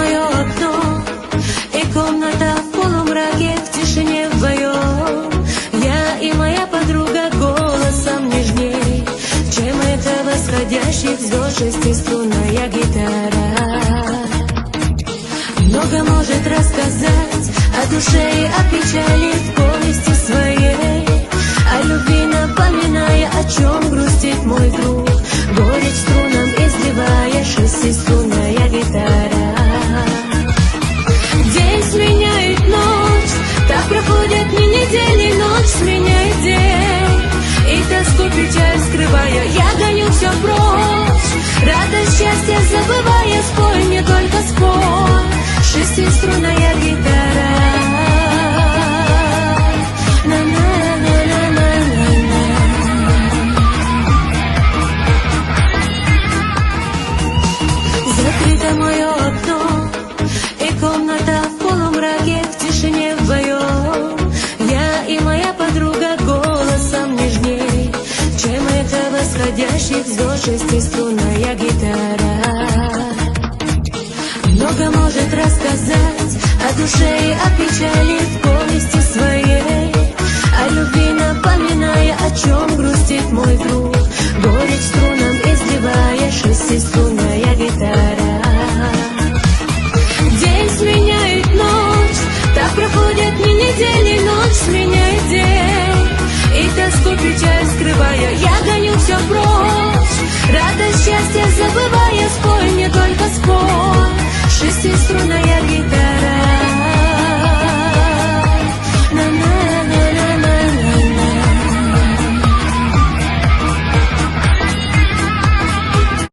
мое окно, и комната в полумраке, в тишине вдвоем. Я и моя подруга голосом нежней, чем эта восходящих звезд шестиструнная гитара. Много может рассказать о душе и о печали в повести своей, о любви напоминая, о чем грустит мой друг, горечь струнам изливая шестиструнная гитара. День сменяет ночь, так проходят дни, недели, ночь сменяет день, и тоску, печаль скрывая, я гоню все прочь, радость, счастье забывая, спой мне только спой, шестиструнная гитара. Закрыто мое окно, и комната в полумраке, в тишине вдвоем. Я и моя подруга голосом нежней, чем эта восходящих звезд шестиструнная гитара. Много может рассказать о душе и о печали в повести своей, о любви напоминая, о чем грустит мой друг, горечь струнам изливая шестиструнная гитара. День сменяет ночь, так проходят дни, недели, ночь сменяет день, и тоску, печаль скрывая, я гоню все прочь, радость, счастье забывая, спой мне только спой, шестиструнная